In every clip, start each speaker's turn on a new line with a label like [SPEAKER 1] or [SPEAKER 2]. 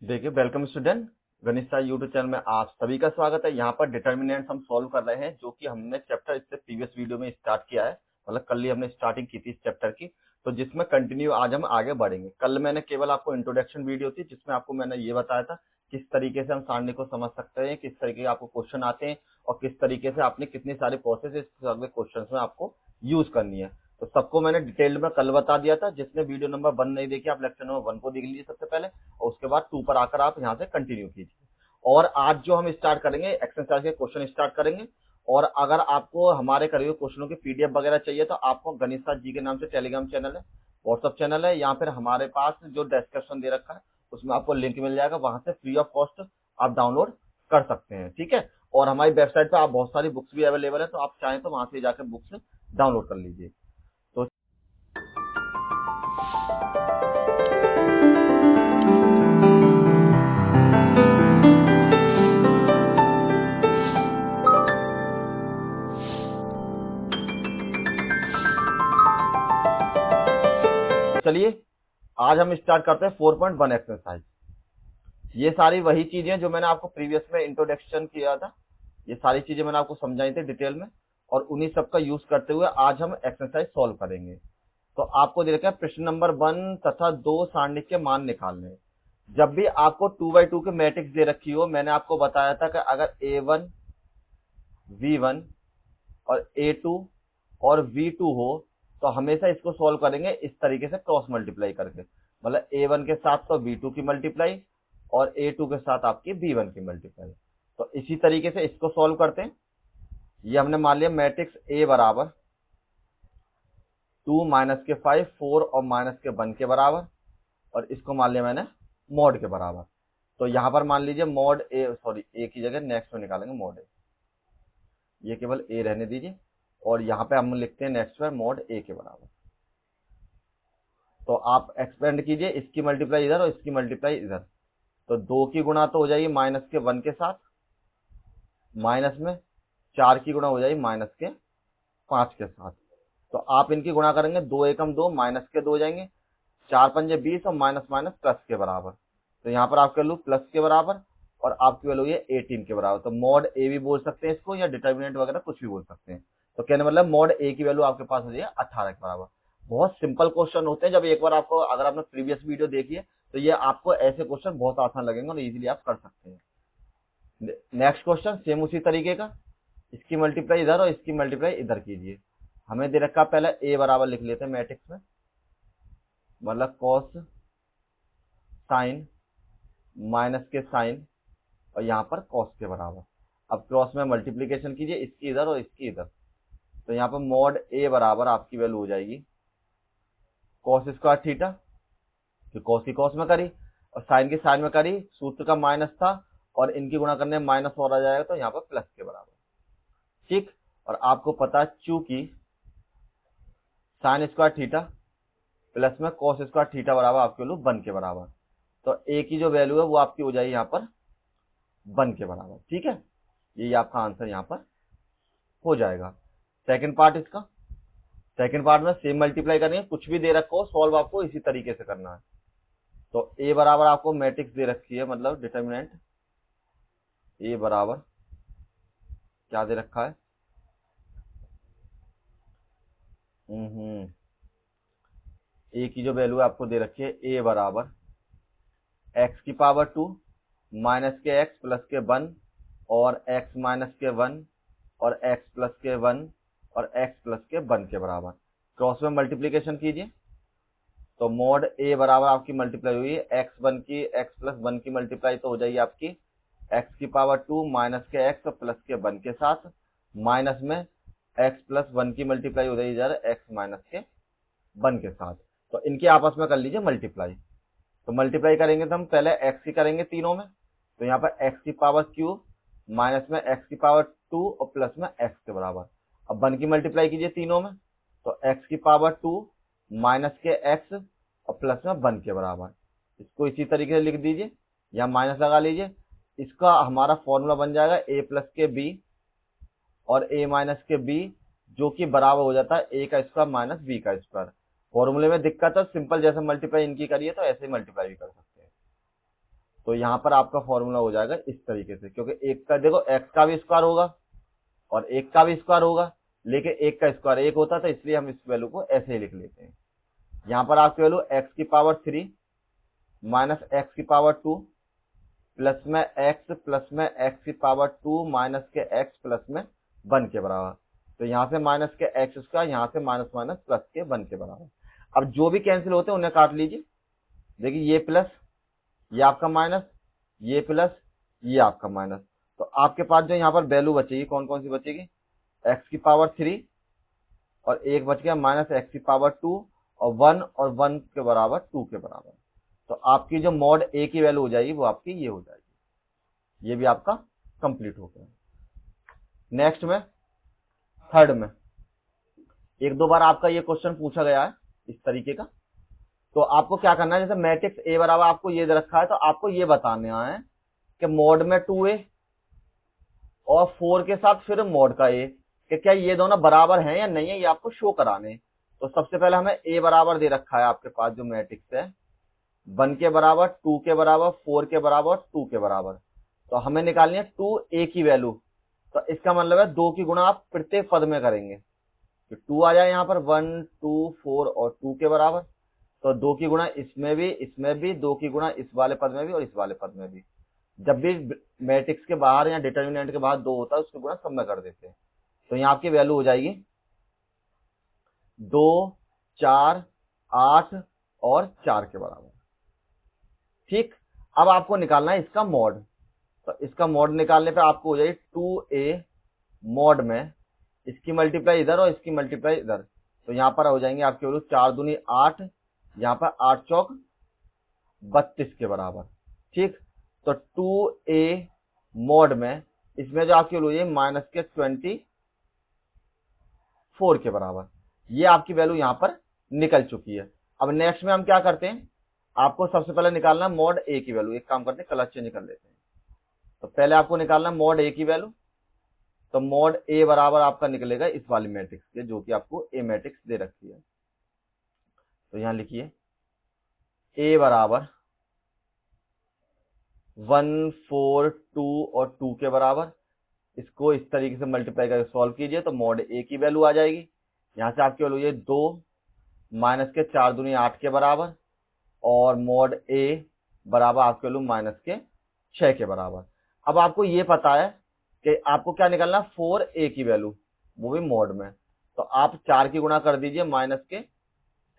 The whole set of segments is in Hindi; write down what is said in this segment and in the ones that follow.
[SPEAKER 1] देखिए, वेलकम स्टूडेंट। गणित सार यूट्यूब चैनल में आप सभी का स्वागत है। यहाँ पर डिटर्मिनेंट्स हम सॉल्व कर रहे हैं, जो कि हमने चैप्टर इससे प्रीवियस वीडियो में स्टार्ट किया है। मतलब कल ही हमने स्टार्टिंग की थी इस चैप्टर की, तो जिसमें कंटिन्यू आज हम आगे बढ़ेंगे। कल मैंने केवल आपको इंट्रोडक्शन वीडियो थी, जिसमें आपको मैंने ये बताया था किस तरीके से हम सारणी को समझ सकते हैं, किस तरीके के आपको क्वेश्चन आते हैं और किस तरीके से आपने कितनी सारी प्रोसेस इस क्वेश्चन में आपको यूज करनी है। तो सबको मैंने डिटेल में कल बता दिया था। जिसने वीडियो नंबर 1 नहीं देखी, आप लेक्चर नंबर 1 को देख लीजिए सबसे पहले, और उसके बाद 2 पर आकर आप यहाँ से कंटिन्यू कीजिए। और आज जो हम स्टार्ट करेंगे, एक्सरसाइज के क्वेश्चन स्टार्ट करेंगे। और अगर आपको हमारे करे हुए क्वेश्चनों की पीडीएफ वगैरह चाहिए, तो आपको गणित सार जी के नाम से टेलीग्राम चैनल है, व्हाट्सअप चैनल है, या फिर हमारे पास जो डिस्क्रिप्शन दे रखा है उसमें आपको लिंक मिल जाएगा। वहां से फ्री ऑफ कॉस्ट आप डाउनलोड कर सकते हैं, ठीक है। और हमारी वेबसाइट पर आप बहुत सारी बुक्स भी अवेलेबल है, तो आप चाहें तो वहां से जाकर बुक्स डाउनलोड कर लीजिए। तो चलिए आज हम स्टार्ट करते हैं 4.1 एक्सरसाइज। ये सारी वही चीजें जो मैंने आपको प्रीवियस में इंट्रोडक्शन किया था, ये सारी चीजें मैंने आपको समझाई थी डिटेल में, और उन्हीं सब का यूज करते हुए आज हम एक्सरसाइज सॉल्व करेंगे। तो आपको दे रखा है प्रश्न नंबर 1 तथा 2 सारणी के मान निकालने। जब भी आपको 2x2 के मैट्रिक्स दे रखी हो, मैंने आपको बताया था कि अगर A1 V1 और A2 और V2 हो, तो हमेशा इसको सॉल्व करेंगे इस तरीके से, क्रॉस मल्टीप्लाई करके। मतलब A1 के साथ तो V2 की मल्टीप्लाई और A2 के साथ आपकी V1 की मल्टीप्लाई। तो इसी तरीके से इसको सॉल्व करते हैं। ये हमने मान लिया मैट्रिक्स A बराबर 2 माइनस के 5 4 और माइनस के 1 के बराबर, और इसको मान लिया मैंने मॉड के बराबर। तो यहां पर मान लीजिए मॉड ए, सॉरी ए की जगह नेक्स्ट में निकालेंगे मॉड ए, ये केवल ए रहने दीजिए, और यहां पे हम लिखते हैं नेक्स्ट में मॉड ए के बराबर। तो आप एक्सपेंड कीजिए, इसकी मल्टीप्लाई इधर और इसकी मल्टीप्लाई इधर। तो 2 की गुणा तो हो जाएगी माइनस के 1 के साथ, माइनस में 4 की गुणा हो जाएगी माइनस के 5 के साथ। तो आप इनकी गुणा करेंगे, 2 एकम 2, माइनस के 2 हो जाएंगे, 4 पंजे 20 और माइनस माइनस प्लस के बराबर। तो यहाँ पर आपकी वैल्यू प्लस के बराबर और आपकी वैल्यू ये 18 के बराबर। तो मॉड ए भी बोल सकते हैं इसको, या डिटर्मिनेंट वगैरह कुछ भी बोल सकते हैं। तो कहने मतलब मॉड ए की वैल्यू आपके पास हो जाएगी 18 के बराबर। बहुत सिंपल क्वेश्चन होते हैं। जब एक बार आपको, अगर आपने प्रीवियस वीडियो देखी है, तो ये आपको ऐसे क्वेश्चन बहुत आसान लगेंगे और इजीली आप कर सकते हैं। नेक्स्ट क्वेश्चन सेम उसी तरीके का, इसकी मल्टीप्लाई इधर और इसकी मल्टीप्लाई इधर कीजिए। हमें दे रखा पहले ए बराबर लिख लेते हैं मैट्रिक्स में, मतलब कॉस साइन माइनस के साइन और यहाँ पर कॉस के बराबर। अब क्रॉस में मल्टीप्लीकेशन कीजिए, इसकी इधर और इसकी इधर। तो यहाँ पर मॉड ए बराबर आपकी वैल्यू हो जाएगी कॉस स्क्वायर थीटा, तो कॉस की कॉस में करी और साइन की साइन में करी, सूत्र का माइनस था और इनकी गुणा करने में माइनस और आ जाएगा, तो यहाँ पर प्लस के बराबर, ठीक। और आपको पता है चूंकि साइन स्क्वायर थीटा प्लस में कॉस स्क्वायर थीटा बराबर आपकी वैल्यू 1 के बराबर, तो ए की जो वैल्यू है वो आपकी हो जाएगी यहाँ पर 1 के बराबर, ठीक है। ये आपका आंसर यहाँ पर हो जाएगा। सेकंड पार्ट इसका, सेकंड पार्ट में सेम मल्टीप्लाई करेंगे, कुछ भी दे रखो सॉल्व आपको इसी तरीके से करना है। तो ए बराबर आपको मैट्रिक्स दे रखी है, मतलब डिटर्मिनेंट ए बराबर क्या दे रखा है, ए की जो वैल्यू आपको दे रखी है, ए बराबर एक्स की पावर 2 माइनस के एक्स प्लस के 1 और एक्स माइनस के 1 और एक्स प्लस के 1 और एक्स प्लस के 1 के बराबर। क्रॉस में मल्टीप्लीकेशन कीजिए, तो मॉड ए बराबर आपकी मल्टीप्लाई हुई है एक्स 1 की एक्स प्लस 1 की मल्टीप्लाई, तो हो जाएगी आपकी एक्स की पावर 2 माइनस के एक्स प्लस के 1 के साथ, माइनस में एक्स प्लस 1 की मल्टीप्लाई हो जाएगी इधर एक्स माइनस के 1 के साथ। तो इनकी आपस में कर लीजिए मल्टीप्लाई। तो मल्टीप्लाई करेंगे तो हम पहले एक्स की करेंगे तीनों में, तो यहाँ पर एक्स की पावर क्यूब माइनस में एक्स की पावर 2 और प्लस में एक्स के बराबर। अब 1 की मल्टीप्लाई कीजिए तीनों में, तो एक्स की पावर 2 माइनस के एक्स और प्लस में 1 के बराबर। इसको इसी तरीके से लिख दीजिए, यहाँ माइनस लगा लीजिए। इसका हमारा फॉर्मूला बन जाएगा ए प्लस के बी और ए माइनस के बी, जो कि बराबर हो जाता है ए का स्क्वायर माइनस बी का स्क्वायर। फॉर्मूले में दिक्कत है, सिंपल जैसे मल्टीप्लाई इनकी करिए तो ऐसे ही मल्टीप्लाई भी कर सकते हैं। तो यहाँ पर आपका फॉर्मूला हो जाएगा इस तरीके से, क्योंकि एक का देखो x का भी स्क्वायर होगा और एक का भी स्क्वायर होगा, लेकिन एक का स्क्वायर एक होता था, इसलिए हम इस वैल्यू को ऐसे ही लिख लेते हैं। यहाँ पर आपकी वैल्यू x की पावर 3 माइनस x की पावर 2 प्लस में x की पावर 2 माइनस के x प्लस में 1 के बराबर। तो यहाँ से माइनस के x स्क्वायर, यहाँ से माइनस माइनस प्लस के 1 के बराबर। अब जो भी कैंसिल होते हैं उन्हें काट लीजिए। देखिए ये प्लस, ये आपका माइनस, ये प्लस, ये आपका माइनस। तो आपके पास जो यहाँ पर वैल्यू बचेगी कौन कौन सी बचेगी, x की पावर 3 और एक बच गया माइनस x की पावर 2 और 1 के बराबर 2 के बराबर। तो आपकी जो मॉड a की वैल्यू हो जाएगी वो आपकी ये हो जाएगी। ये भी आपका कंप्लीट हो गया। नेक्स्ट में थर्ड में एक दो बार आपका ये क्वेश्चन पूछा गया है इस तरीके का। तो आपको क्या करना है, जैसे मैट्रिक्स a बराबर आपको ये दे रखा है, तो आपको ये बताना है कि मॉड में 2a और 4 के साथ फिर मॉड का a कि क्या ये दोनों बराबर हैं या नहीं है, ये आपको शो कराने। तो सबसे पहले हमें a बराबर दे रखा है आपके पास जो मैट्रिक्स है, 1 के बराबर, 2 के बराबर, 4 के बराबर, 2 के बराबर। तो हमें निकालनी है 2a की वैल्यू। तो इसका मतलब है 2 की गुणा आप प्रत्येक पद में करेंगे, तो 2 आ जाए यहाँ पर 1, 2, 4 और 2 के बराबर। तो 2 की गुणा इसमें भी 2 की गुणा इस वाले पद में भी और इस वाले पद में भी। जब भी मैट्रिक्स के बाहर या डिटर्मिनेंट के बाहर 2 होता है उसकी गुणा सब में कर देते हैं। तो यहाँ आपकी वैल्यू हो जाएगी 2, 4, 8 और 4 के बराबर। ठीक, अब आपको निकालना है इसका मॉड। तो इसका मॉड निकालने पे आपको हो जाएगी 2a मॉड में इसकी मल्टीप्लाई इधर और इसकी मल्टीप्लाई इधर। तो यहाँ पर हो जाएंगे आपकी वैल्यू 4 दूनी 8, यहाँ पर 8 चौक 32 के बराबर। ठीक, तो 2a मॉड में इसमें जो आपकी वैल्यू है माइनस के 24 के बराबर। ये आपकी वैल्यू यहाँ पर निकल चुकी है। अब नेक्स्ट में हम क्या करते हैं, आपको सबसे पहले निकालना मॉड a की वैल्यू। एक काम करते हैं, कलर चेंज कर लेते हैं। तो पहले आपको निकालना मॉड a की वैल्यू। तो मॉड a बराबर आपका निकलेगा इस वाली मैट्रिक्स के, जो कि आपको a मैट्रिक्स दे रखी है। तो यहां लिखिए a बराबर 1, 4, 2 और 2 के बराबर। इसको इस तरीके से मल्टीप्लाई करके सॉल्व कीजिए तो मॉड a की वैल्यू आ जाएगी। यहां से आपकी वैल्यू ये 2 माइनस के 4 दूनी 8 के बराबर और मॉड a बराबर आपकी वैल्यू माइनस के 6 के बराबर। अब आपको ये पता है कि आपको क्या निकालना, 4a की वैल्यू, वो भी मॉड में। तो आप 4 की गुणा कर दीजिए माइनस के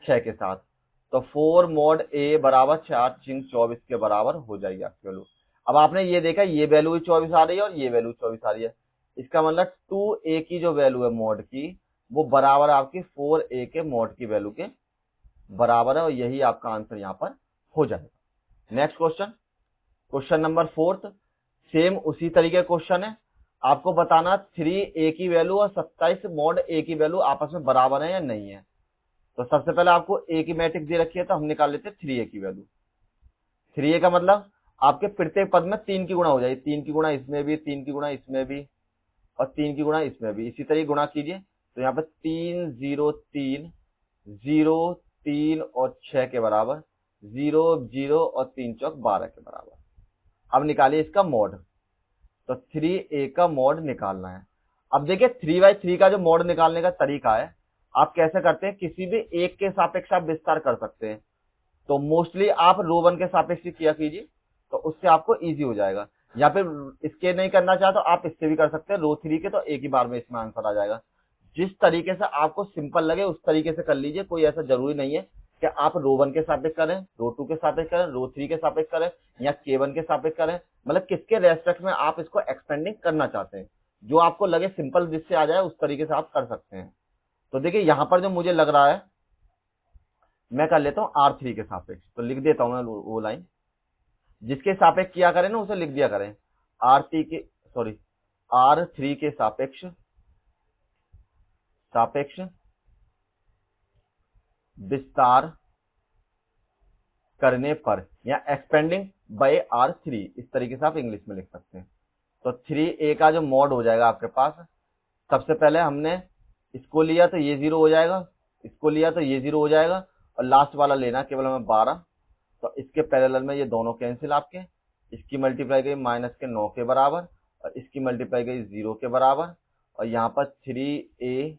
[SPEAKER 1] 6 के साथ। तो 4 मॉड a बराबर 4 × 24 के बराबर हो जाएगी आपकी वैल्यू। अब आपने ये देखा ये वैल्यू भी 24 आ रही है और ये वैल्यू 24 आ रही है। इसका मतलब 2a की जो वैल्यू है मॉड की, वो बराबर आपकी 4a के मॉड की वैल्यू के बराबर है, और यही आपका आंसर यहाँ पर हो जाएगा। Next question, question number 4, same उसी तरीके क्वेश्चन है। आपको बताना 3a की वैल्यू और 27 मॉड a की वैल्यू आपस में बराबर है या नहीं है। तो सबसे पहले आपको a की मैट्रिक्स दे रखी है, तो हम निकाल लेते हैं 3a की वैल्यू। 3a का मतलब आपके प्रत्येक पद में 3 की गुणा हो जाएगी, 3 की गुणा इसमें भी, 3 की गुणा इसमें भी और 3 की गुणा इसमें भी। इसी तरह गुणा कीजिए तो यहाँ पर 3, 0, 3, 0, 3 और 6 के बराबर, 0, 0 और 3 चौक 12 के बराबर। अब निकालिए इसका मॉड। तो 3a का मॉड निकालना है। अब देखिए 3/3 का जो मॉड निकालने का तरीका है, आप कैसे करते हैं, किसी भी एक के सापेक्ष आप विस्तार कर सकते हैं। तो मोस्टली आप रो 1 के सापेक्ष किया कीजिए, तो उससे आपको इजी हो जाएगा। या फिर इसके नहीं करना चाहे तो आप इससे भी कर सकते हैं, रो 3 के, तो एक ही बार में इसमें आंसर आ जाएगा। जिस तरीके से आपको सिंपल लगे उस तरीके से कर लीजिए। कोई ऐसा जरूरी नहीं है कि आप रो 1 के सापेक्ष करें, रो 2 के सापेक्ष करें, रो 3 के सापेक्ष करें या K1 के सापेक्ष करें। मतलब किसके रेस्पेक्ट में आप इसको एक्सपेंडिंग करना चाहते हैं, जो आपको लगे सिंपल जिससे आ जाए उस तरीके से आप कर सकते हैं। तो देखिए यहां पर जो मुझे लग रहा है, मैं कर लेता हूं R3 के सापेक्ष। तो लिख देता हूं मैं वो लाइन, जिसके सापेक्ष किया करें ना उसे लिख दिया करें। R3 के सापेक्ष विस्तार करने पर, या एक्सपेंडिंग बाय R3, इस तरीके से आप इंग्लिश में लिख सकते हैं। तो 3a का जो मॉड हो जाएगा आपके पास, सबसे पहले हमने इसको लिया तो ये 0 हो जाएगा, इसको लिया तो ये 0 हो जाएगा, और लास्ट वाला लेना केवल हमें 12। तो इसके पैरेलल में ये दोनों कैंसिल आपके, इसकी मल्टीप्लाई गई माइनस के 9 के बराबर, और इसकी मल्टीप्लाई गई 0 के बराबर, और यहाँ पर 3a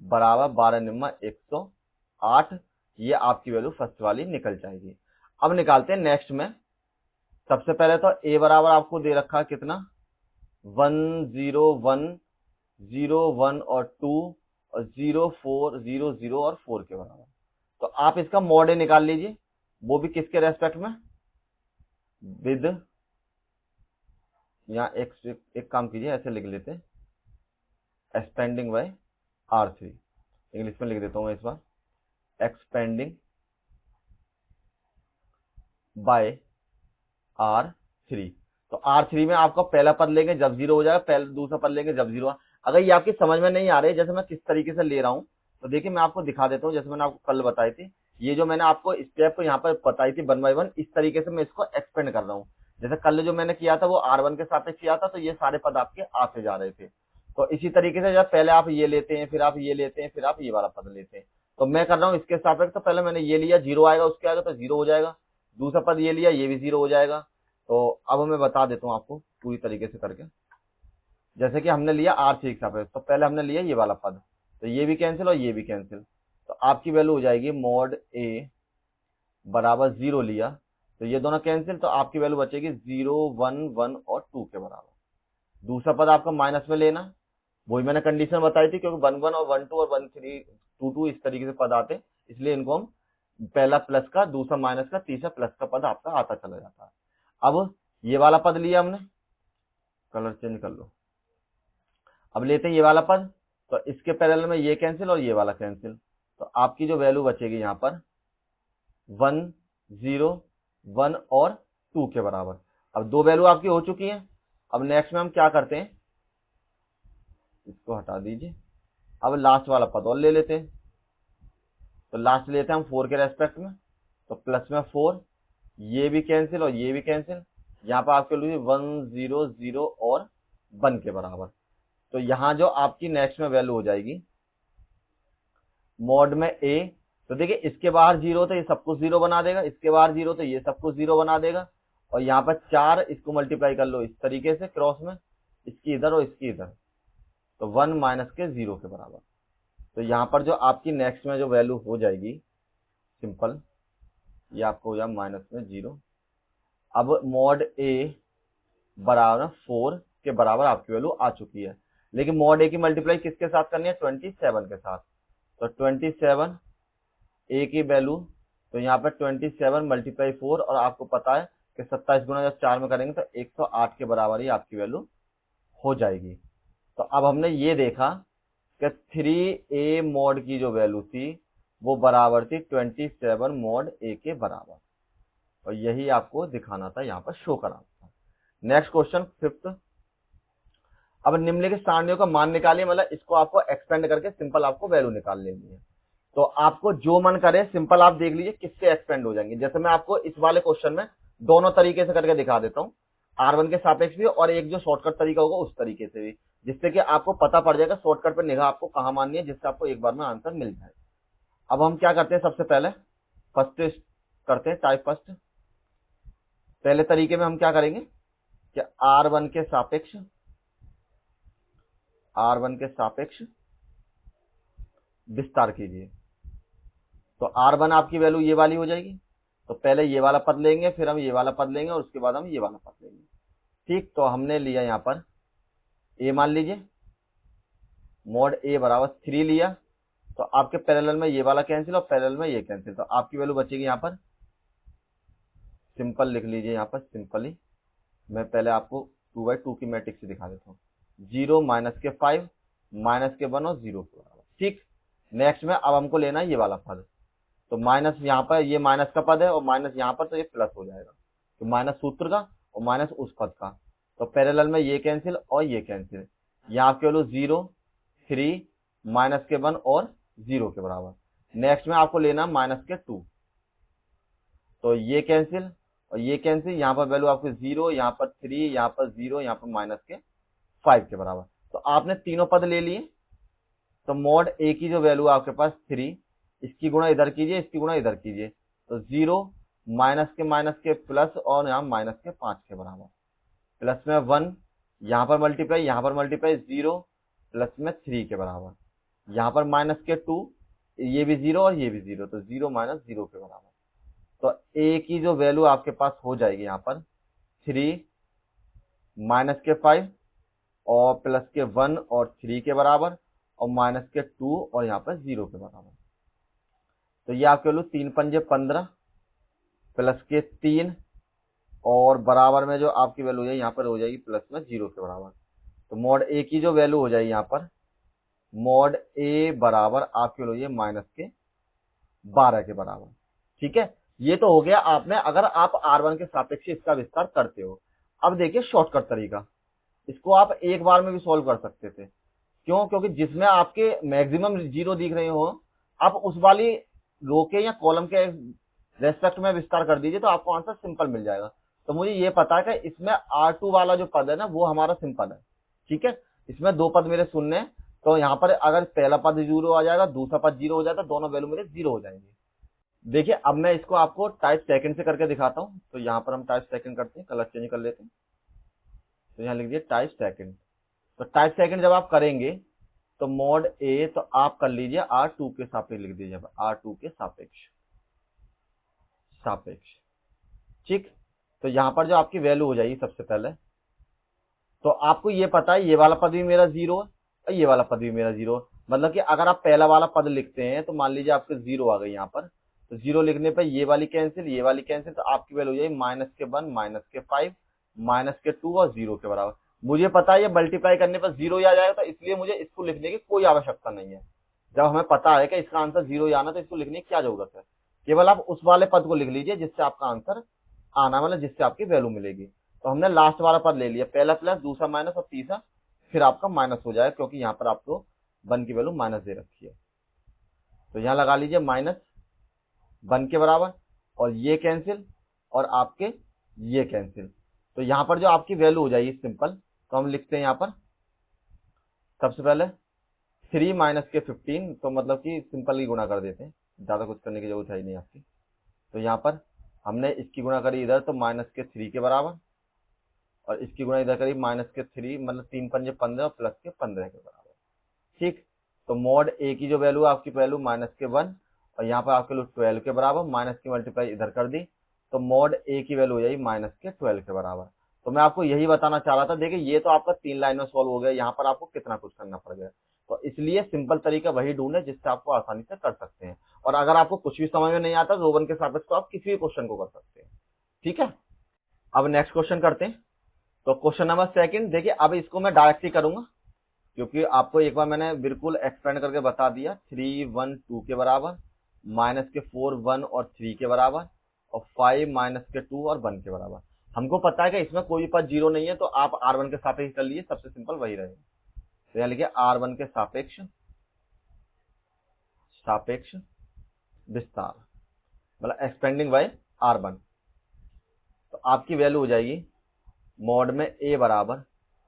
[SPEAKER 1] बराबर 12 निम्मा 108। ये आपकी वैल्यू फर्स्ट वाली निकल जाएगी। अब निकालते हैं नेक्स्ट में। सबसे पहले तो a बराबर आपको दे रखा है कितना, 1 0 1 0 1 और 2 और 0 4 0 0 और 4 के बराबर। तो आप इसका मॉड ए निकाल लीजिए, वो भी किसके रेस्पेक्ट में, विद, यहाँ एक काम कीजिए, ऐसे लिख लेते हैं, एक्सपेंडिंग बाय R3। इंग्लिश में लिख देता हूं मैं इस बार, एक्सपेंडिंग बाय R3। तो R3 में आपका पहला पद लेंगे जब 0 हो जाएगा, पहला दूसरा पद लेंगे जब 0। अगर ये आपकी समझ में नहीं आ रही जैसे मैं किस तरीके से ले रहा हूं, तो देखिए मैं आपको दिखा देता हूं। जैसे मैंने आपको कल बताई थी, ये जो मैंने आपको स्टेप को यहाँ पर बताई थी 1 बाय 1, इस तरीके से मैं इसको एक्सपेंड कर रहा हूँ। जैसे कल जो मैंने किया था वो R1 के सापेक्ष किया था, तो ये सारे पद आपके आते जा रहे थे। तो इसी तरीके से जब पहले आप ये लेते हैं, फिर आप ये लेते हैं, फिर आप ये वाला पद लेते हैं। तो मैं कर रहा हूँ इसके सापेक्ष, तो पहले मैंने ये लिया, 0 आएगा, उसके आएगा तो 0 हो जाएगा। दूसरा पद ये लिया, ये भी 0 हो जाएगा। तो अब मैं बता देता हूँ आपको पूरी तरीके से करके। जैसे कि हमने लिया R3 के सापेक्ष, तो पहले हमने लिया ये वाला पद, तो ये भी कैंसिल और ये भी कैंसिल। तो आपकी वैल्यू हो जाएगी मॉड ए बराबर 0 लिया, तो ये दोनों कैंसिल, तो आपकी वैल्यू बचेगी 0 1 1 और 2 के बराबर। दूसरा पद आपका माइनस में लेना, वही मैंने कंडीशन बताई थी, क्योंकि 1 1 और 1 2 और 1 3 2 2 इस तरीके से पद आते, इसलिए इनको हम पहला प्लस का, दूसरा माइनस का, तीसरा प्लस का पद आपका आता चला जाता है। अब ये वाला पद लिया हमने, कलर चेंज कर लो। अब लेते हैं ये वाला पद, तो इसके पैरेलल में ये कैंसिल और ये वाला कैंसिल, तो आपकी जो वैल्यू बचेगी यहाँ पर 1 0 1 और 2 के बराबर। अब दो वैल्यू आपकी हो चुकी है। अब नेक्स्ट में हम क्या करते हैं, इसको हटा दीजिए। अब लास्ट वाला पद और ले लेते हैं, तो लास्ट लेते हैं हम 4 के रेस्पेक्ट में, तो प्लस में 4, ये भी कैंसिल और ये भी कैंसिल। यहाँ पर आपके लिए 1 0 0 और 1 के बराबर। तो यहाँ जो आपकी नेक्स्ट में वैल्यू हो जाएगी मॉड में ए, तो देखिए इसके बाहर 0 तो ये सब कुछ 0 बना देगा, इसके बाहर 0 तो ये सब कुछ 0 बना देगा, और यहाँ पर 4, इसको मल्टीप्लाई कर लो इस तरीके से क्रॉस में, इसकी इधर और इसकी इधर, तो 1 माइनस के 0 के बराबर। तो यहाँ पर जो आपकी नेक्स्ट में जो वैल्यू हो जाएगी सिंपल, ये आपको हो जाए माइनस में 0। अब मॉड ए बराबर 4 के बराबर आपकी वैल्यू आ चुकी है, लेकिन मॉड ए की मल्टीप्लाई किसके साथ करनी है, 27 के साथ। तो 27 ए की वैल्यू, तो यहाँ पर 27 मल्टीप्लाई 4, और आपको पता है कि 27 गुना जब 4 में करेंगे तो 108 के बराबर ही आपकी वैल्यू हो जाएगी। तो अब हमने ये देखा कि 3a मॉड की जो वैल्यू थी वो बराबर थी 27 मॉड ए के बराबर, और यही आपको दिखाना था, यहाँ पर शो कराना था। Next question 5th। अब निम्नलिखित सारणियों का मान निकालिए, मतलब इसको आपको एक्सपेंड करके सिंपल आपको वैल्यू निकाल लेनी है। तो आपको जो मन करे सिंपल आप देख लीजिए किससे एक्सपेंड हो जाएंगे। जैसे मैं आपको इस वाले क्वेश्चन में दोनों तरीके से करके दिखा देता हूँ, R1 के सापेक्ष भी और एक जो शॉर्टकट तरीका होगा उस तरीके से भी, जिससे कि आपको पता पड़ जाएगा शॉर्टकट पे निगाह आपको कहाँ माननी है, जिससे आपको एक बार में आंसर मिल जाए। अब हम क्या करते हैं, सबसे पहले फर्स्ट करते हैं, टाइप फर्स्ट। पहले तरीके में हम क्या करेंगे कि R1 के सापेक्ष विस्तार कीजिए। तो R1 आपकी वैल्यू ये वाली हो जाएगी, तो पहले ये वाला पद लेंगे, फिर हम ये वाला पद लेंगे, और उसके बाद हम ये वाला पद लेंगे। ठीक, तो हमने लिया यहाँ पर a, मान लीजिए मॉड a बराबर 3 लिया, तो आपके पैरेलल में ये वाला कैंसिल और पैरेलल में ये कैंसिल, तो आपकी वैल्यू बचेगी यहाँ पर, सिंपल लिख लीजिए यहाँ पर सिंपली। मैं पहले आपको 2/2 की मैट्रिक्स से दिखा देता हूँ, 0 माइनस के 5 माइनस के 1 और 0 के बराबर। ठीक, नेक्स्ट में अब हमको लेना है ये वाला पद, तो माइनस यहाँ पर ये माइनस का पद है और माइनस यहाँ पर, तो ये प्लस हो जाएगा, तो माइनस सूत्र का और माइनस उस पद का, तो पैरेलल में ये कैंसिल और ये कैंसिल। यहाँ आपके वैल्यू 0 3 माइनस के 1 और 0 के बराबर। नेक्स्ट में आपको लेना माइनस के 2, तो ये कैंसिल और ये कैंसिल, यहाँ पर वैल्यू आपको 0, यहाँ पर 3, यहाँ पर 0, यहाँ पर माइनस के 5 के बराबर। तो आपने तीनों पद ले लिए, तो मॉड ए की जो वैल्यू आपके पास 3, इसकी गुणा इधर कीजिए, इसकी गुणा इधर कीजिए, तो 0 माइनस के प्लस और यहाँ माइनस के 5 के बराबर, प्लस में 1, यहाँ पर मल्टीप्लाई, यहाँ पर मल्टीप्लाई 0, प्लस में 3 के बराबर, यहाँ पर माइनस के 2, ये भी 0 और ये भी 0, तो 0 माइनस 0 के बराबर। तो a की जो वैल्यू आपके पास हो जाएगी यहाँ पर 3 माइनस के 5 और प्लस के 1 और 3 के बराबर और माइनस के 2 और यहाँ पर 0 के बराबर। तो ये आपके वैल्यू 3 पंजे 15 प्लस के 3 और बराबर में जो आपकी वैल्यू है यहाँ पर हो जाएगी प्लस में 0 के बराबर। तो मॉड ए की जो वैल्यू हो जाएगी यहाँ पर मॉड ए बराबर आपकी वैल्यू है माइनस के 12 के बराबर। ठीक है, ये तो हो गया आपने अगर आप R1 के सापेक्ष इसका विस्तार करते हो। अब देखिए शॉर्टकट तरीका, इसको आप एक बार में भी सॉल्व कर सकते थे। क्यों? क्योंकि जिसमें आपके मैक्सिमम 0 दिख रहे हो आप उस वाली रो के या कॉलम के रेस्पेक्ट में विस्तार कर दीजिए तो आपको आंसर सिंपल मिल जाएगा। तो मुझे ये पता है कि इसमें R2 वाला जो पद है ना वो हमारा सिंपल है। ठीक है, इसमें 2 पद मेरे शून्य है, तो यहाँ पर अगर पहला पद 0 आ जाएगा, दूसरा पद 0 हो जाएगा, दोनों वैल्यू मेरे 0 हो जाएंगे। देखिए अब मैं इसको आपको टाइप सेकंड से करके दिखाता हूँ। तो यहाँ पर हम टाइप सेकंड करते हैं, कलर चेंज कर लेते हैं। तो यहाँ लिख दिए टाइप सेकंड। तो टाइप सेकंड जब आप करेंगे तो मॉड ए तो आप कर लीजिए R2 के सापेक्ष लिख दीजिए, R2 के सापेक्ष। ठीक, तो यहाँ पर जो आपकी वैल्यू हो जाएगी सबसे पहले, तो आपको ये पता है ये वाला पद भी मेरा 0 है और ये वाला पद भी मेरा 0 है। मतलब कि अगर आप पहला वाला पद लिखते हैं तो मान लीजिए आपके 0 आ गई यहाँ पर, तो 0 लिखने पर ये वाली कैंसिल, ये वाली कैंसिल, तो आपकी वैल्यू हो जाएगी माइनस के 1, माइनस के 5, माइनस के 2 और 0 के बराबर। मुझे पता है ये मल्टीप्लाई करने पर 0 ही आ जाएगा, तो इसलिए मुझे इसको लिखने की कोई आवश्यकता नहीं है। जब हमें पता है कि इसका आंसर 0 ही आना तो इसको लिखने की क्या जरूरत है। केवल आप उस वाले पद को लिख लीजिए जिससे आपका आंसर आना, मतलब जिससे आपकी वैल्यू मिलेगी। तो हमने लास्ट वाला पद ले लिया, पहला प्लस, दूसरा माइनस और तीसरा फिर आपका माइनस हो जाएगा, क्योंकि यहाँ पर आपको 1 की वैल्यू माइनस दे रखी है। तो यहाँ लगा लीजिए माइनस 1 के बराबर, और ये कैंसिल और आपके ये कैंसिल। तो यहाँ पर जो आपकी वैल्यू हो जाएगी सिंपल, तो हम लिखते हैं यहाँ पर सबसे पहले 3 माइनस के 15, तो मतलब कि सिंपल ही गुणा कर देते हैं, ज्यादा कुछ करने की जरूरत है ही नहीं आपकी। तो यहाँ पर हमने इसकी गुणा करी इधर तो माइनस के 3 के बराबर, और इसकी गुणा इधर करी माइनस के 3, मतलब 3 पंजे 15 और प्लस के 15 के बराबर। ठीक, तो मॉड ए की जो वैल्यू आपकी वैल्यू माइनस के 1 और यहाँ पर आपके लोग 12 के बराबर, माइनस की मल्टीप्लाई इधर कर दी, तो मॉड ए की वैल्यू हो जाएगी माइनस के 12 के बराबर। तो मैं आपको यही बताना चाह रहा था। देखिए ये तो आपका 3 लाइन में सॉल्व हो गया, यहाँ पर आपको कितना कुछ करना पड़ गया। तो इसलिए सिंपल तरीका वही ढूंढे जिससे आपको आसानी से कर सकते हैं। और अगर आपको कुछ भी समझ में नहीं आता रो 1 के सापेक्ष तो आप किसी भी क्वेश्चन को कर सकते हैं। ठीक है, अब नेक्स्ट क्वेश्चन करते हैं। तो क्वेश्चन नंबर 2, देखिए अब इसको मैं डायरेक्ट ही करूंगा क्योंकि आपको एक बार मैंने बिल्कुल एक्सपेंड करके बता दिया। 3 1 2 के बराबर, माइनस के 4 1 और 3 के बराबर, और 5 माइनस के 2 और 1 के बराबर। हमको पता है कि इसमें कोई पद 0 नहीं है, तो आप R1 के सापेक्ष कर लीजिए, सबसे सिंपल वही रहेगा। तो यहाँ लिखिए R1 के सापेक्ष विस्तार, मतलब एक्सपेंडिंग बाय R1। तो आपकी वैल्यू हो जाएगी मॉड में ए बराबर,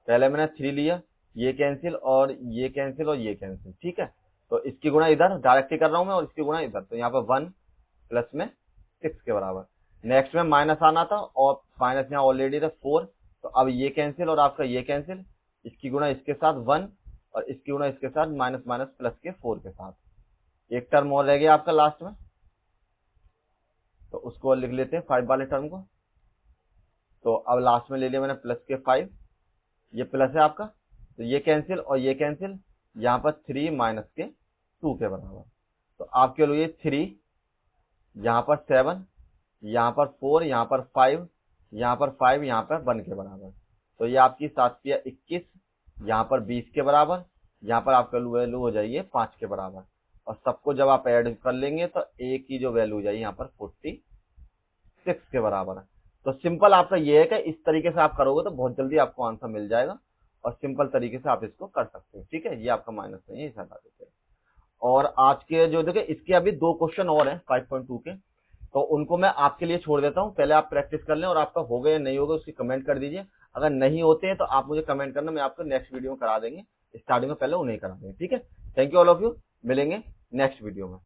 [SPEAKER 1] पहले मैंने 3 लिया, ये कैंसिल और ये कैंसिल और ये कैंसिल। ठीक है, तो इसकी गुणा इधर डायरेक्ट ही कर रहा हूं मैं, और इसकी गुणा इधर, तो यहाँ पर 1 प्लस में 6 के बराबर। नेक्स्ट में माइनस आना था और माइनस यहाँ ऑलरेडी था 4, तो अब ये कैंसिल और आपका ये कैंसिल, इसकी गुणा इसके साथ 1 और इसकी गुणा इसके साथ माइनस माइनस प्लस के 4 के साथ। एक टर्म और रह गया आपका लास्ट में, तो उसको लिख लेते हैं 5 वाले टर्म को। तो अब लास्ट में ले लिया मैंने प्लस के 5, ये प्लस है आपका, तो ये कैंसिल और ये कैंसिल, यहाँ पर 3 माइनस के 2 के बराबर। तो आपके लिए 3, यहाँ पर 7, यहाँ पर 4, यहाँ पर 5, यहाँ पर 5, यहाँ पर 1 के बराबर। तो ये आपकी 7 या 21, यहाँ पर 20 के बराबर, यहाँ पर आपका वैल्यू हो जाएगी 5 के बराबर। और सबको जब आप ऐड कर लेंगे तो ए की जो वैल्यू हो जाएगी यहाँ पर 46 के बराबर है। तो सिंपल आपका ये है कि इस तरीके से आप करोगे तो बहुत जल्दी आपको आंसर मिल जाएगा, और सिंपल तरीके से आप इसको कर सकते हो। ठीक है, ये आपका माइनस नहीं है, इसे हटा देते हैं। और आज के जो देखिए इसके अभी 2 क्वेश्चन और हैं 5.2 के, तो उनको मैं आपके लिए छोड़ देता हूं। पहले आप प्रैक्टिस कर लें, और आपका हो गया या नहीं होगा उसकी कमेंट कर दीजिए। अगर नहीं होते हैं तो आप मुझे कमेंट करना, मैं आपको नेक्स्ट वीडियो में करा देंगे, स्टार्टिंग में पहले उन्हें करा देंगे। ठीक है, thank you all of you, मिलेंगे नेक्स्ट वीडियो में।